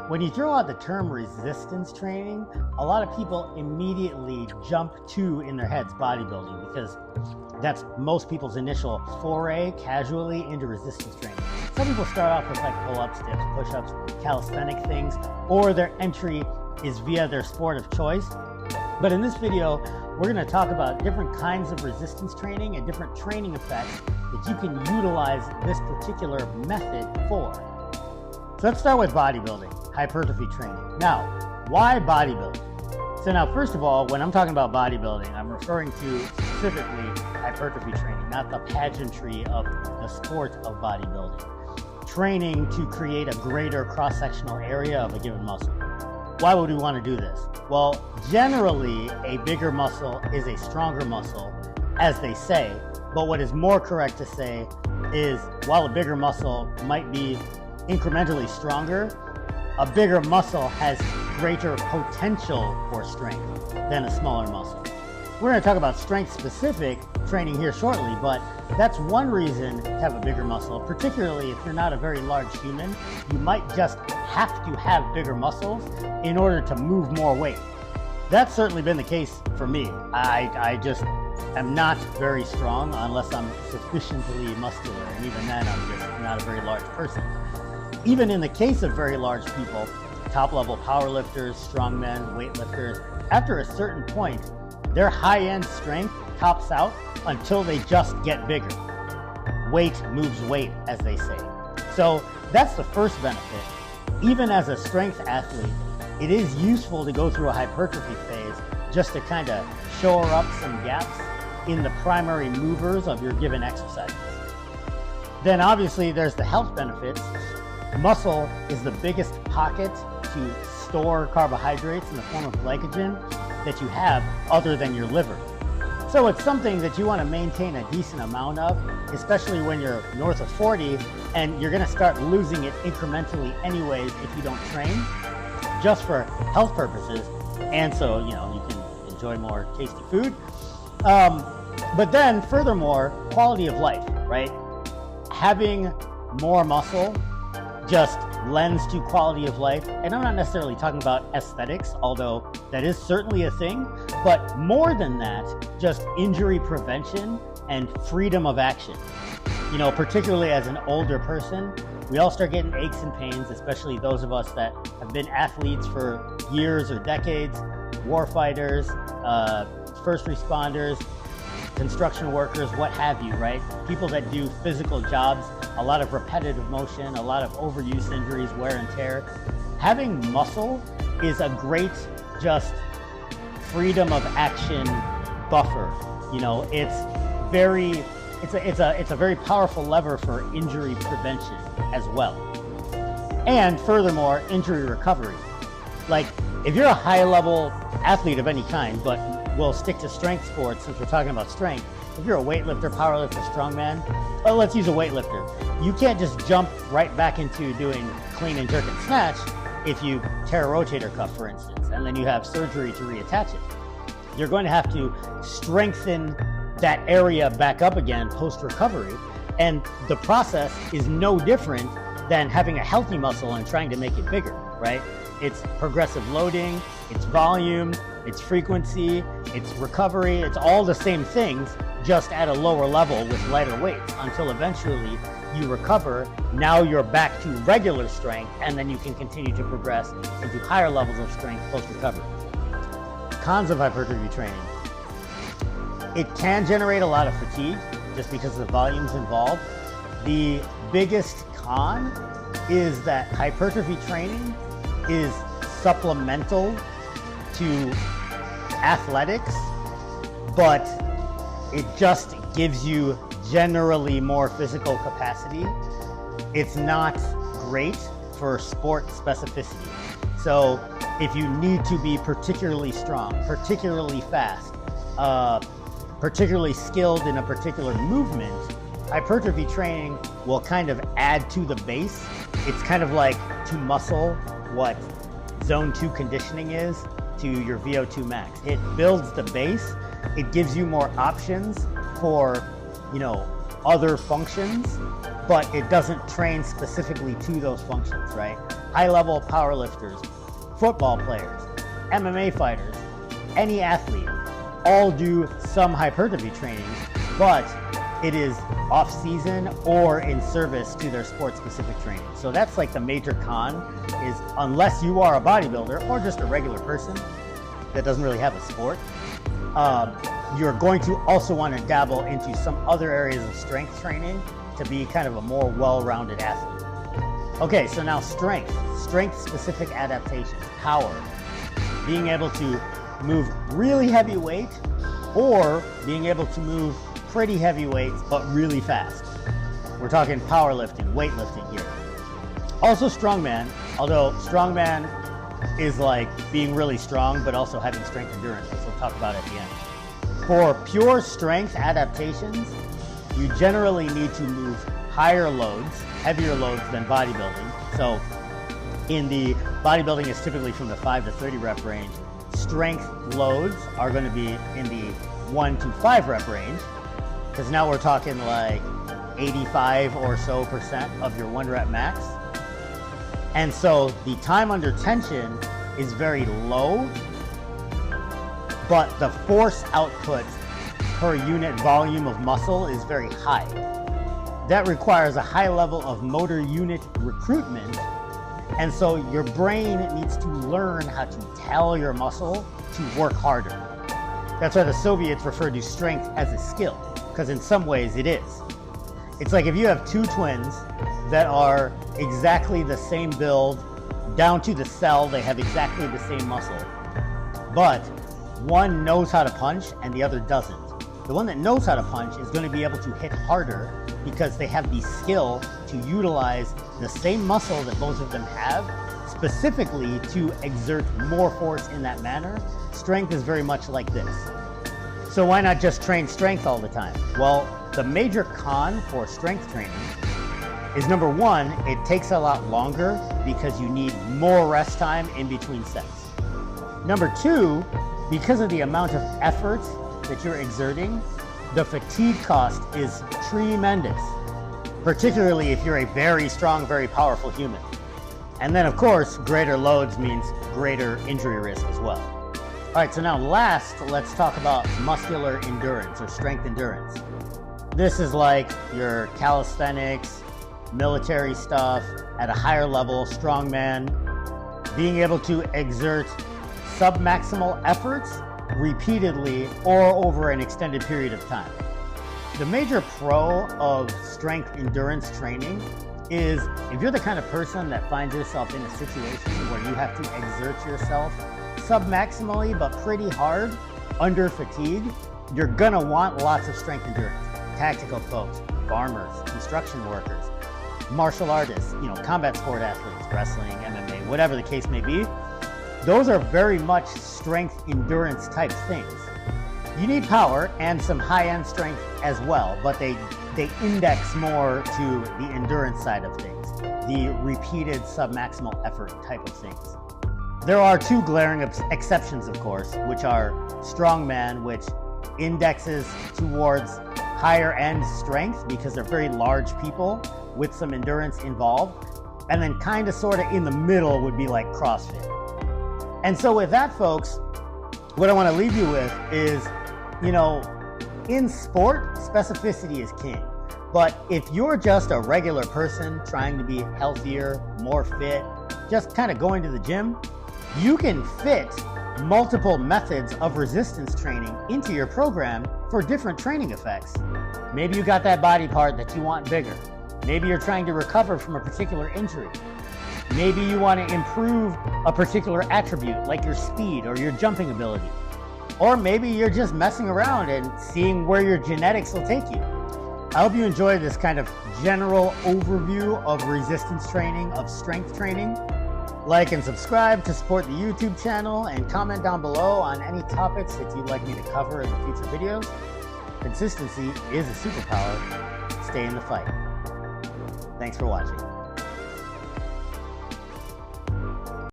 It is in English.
When you throw out the term resistance training, a lot of people immediately jump to, in their heads, bodybuilding, because that's most people's initial foray casually into resistance training. Some people start off with like pull-ups, dips, push-ups, calisthenic things, or their entry is via their sport of choice. But in this video, we're going to talk about different kinds of resistance training and different training effects that you can utilize this particular method for. So let's start with bodybuilding, hypertrophy training. Now, why bodybuilding? So now, first of all, when I'm talking about bodybuilding, I'm referring to specifically hypertrophy training, not the pageantry of the sport of bodybuilding. Training to create a greater cross-sectional area of a given muscle. Why would we want to do this? Well, generally, a bigger muscle is a stronger muscle, as they say, but what is more correct to say is, while a bigger muscle might be incrementally stronger, a bigger muscle has greater potential for strength than a smaller muscle. We're going to talk about strength-specific training here shortly, but that's one reason to have a bigger muscle, particularly if you're not a very large human. You might just have to have bigger muscles in order to move more weight. That's certainly been the case for me. I just am not very strong unless I'm sufficiently muscular, and even then I'm just not a very large person. Even in the case of very large people, top-level powerlifters, strongmen, weightlifters, after a certain point, their high-end strength tops out until they just get bigger. Weight moves weight, as they say. So that's the first benefit. Even as a strength athlete, it is useful to go through a hypertrophy phase just to kind of shore up some gaps in the primary movers of your given exercises. Then obviously there's the health benefits. Muscle is the biggest pocket to store carbohydrates in the form of glycogen that you have other than your liver. So it's something that you want to maintain a decent amount of, especially when you're north of 40 and you're going to start losing it incrementally anyways if you don't train, just for health purposes, and so you can enjoy more tasty food. But then furthermore, quality of life, right? Having more muscle just lends to quality of life. And I'm not necessarily talking about aesthetics, although that is certainly a thing, but more than that, just injury prevention and freedom of action. Particularly as an older person, we all start getting aches and pains, especially those of us that have been athletes for years or decades, war fighters, first responders, construction workers, what have you, right? People that do physical jobs, a lot of repetitive motion, a lot of overuse injuries, wear and tear. Having muscle is a great just freedom of action buffer. It's a very powerful lever for injury prevention as well. And furthermore, injury recovery. Like if you're a high level athlete of any kind, but we'll stick to strength sports since we're talking about strength. If you're a weightlifter, powerlifter, strongman, well, let's use a weightlifter. You can't just jump right back into doing clean and jerk and snatch if you tear a rotator cuff, for instance, and then you have surgery to reattach it. You're going to have to strengthen that area back up again post-recovery, and the process is no different than having a healthy muscle and trying to make it bigger, right? It's progressive loading, it's volume, it's frequency, it's recovery, it's all the same things, just at a lower level with lighter weights, until eventually you recover. Now you're back to regular strength, and then you can continue to progress into higher levels of strength post-recovery. Cons of hypertrophy training. It can generate a lot of fatigue just because of the volumes involved. The biggest con is that hypertrophy training is supplemental to athletics, but it just gives you generally more physical capacity. It's not great for sport specificity. So if you need to be particularly strong, particularly fast, particularly skilled in a particular movement, hypertrophy training will kind of add to the base. It's kind of like to muscle what zone 2 conditioning is to your VO2 max. It builds the base. It gives you more options for, other functions, but it doesn't train specifically to those functions, right? high-level powerlifters, football players, MMA fighters, any athlete, all do some hypertrophy training, but it is off-season or in service to their sport-specific training. So that's like the major con, is unless you are a bodybuilder or just a regular person that doesn't really have a sport, you're going to also want to dabble into some other areas of strength training to be kind of a more well-rounded athlete. Okay, so now strength-specific adaptations, power, being able to move really heavy weight or being able to move pretty heavy weights but really fast. We're talking powerlifting, weightlifting here. Also strongman, although strongman is like being really strong but also having strength endurance, which we'll talk about at the end. For pure strength adaptations, you generally need to move higher loads, heavier loads than bodybuilding. So in the bodybuilding is typically from the 5 to 30 rep range. Strength loads are going to be in the 1 to 5 rep range, because now we're talking like 85 or so % of your 1 rep max. And so the time under tension is very low, but the force output per unit volume of muscle is very high. That requires a high level of motor unit recruitment. And so your brain needs to learn how to tell your muscle to work harder. That's why the Soviets referred to strength as a skill, because in some ways it is. It's like if you have two twins that are exactly the same build, down to the cell, they have exactly the same muscle, but one knows how to punch and the other doesn't. The one that knows how to punch is going to be able to hit harder because they have the skill to utilize the same muscle that both of them have, specifically to exert more force in that manner. Strength is very much like this. So why not just train strength all the time? Well, the major con for strength training is, number one, it takes a lot longer because you need more rest time in between sets. Number two, because of the amount of effort that you're exerting, the fatigue cost is tremendous, particularly if you're a very strong, very powerful human. And then, of course, greater loads means greater injury risk as well. All right, so now last, let's talk about muscular endurance or strength endurance. This is like your calisthenics, military stuff at a higher level, strongman, being able to exert submaximal efforts repeatedly or over an extended period of time. The major pro of strength endurance training is if you're the kind of person that finds yourself in a situation where you have to exert yourself submaximally but pretty hard under fatigue, you're gonna want lots of strength endurance. Tactical folks, farmers, construction workers, martial artists, combat sport athletes, wrestling, MMA, whatever the case may be. Those are very much strength endurance type things. You need power and some high-end strength as well, but they index more to the endurance side of things, the repeated submaximal effort type of things. There are two glaring exceptions, of course, which are strongman, which indexes towards higher end strength because they're very large people with some endurance involved, and then kind of sort of in the middle would be like CrossFit. And so with that, folks, what I want to leave you with is, in sport, specificity is king. But if you're just a regular person trying to be healthier, more fit, just kind of going to the gym, you can fit multiple methods of resistance training into your program for different training effects. Maybe you got that body part that you want bigger. Maybe you're trying to recover from a particular injury. Maybe you want to improve a particular attribute like your speed or your jumping ability. Or maybe you're just messing around and seeing where your genetics will take you. I hope you enjoyed this kind of general overview of resistance training, of strength training. Like and subscribe to support the YouTube channel, and comment down below on any topics that you'd like me to cover in future videos. Consistency is a superpower. Stay in the fight. Thanks for watching.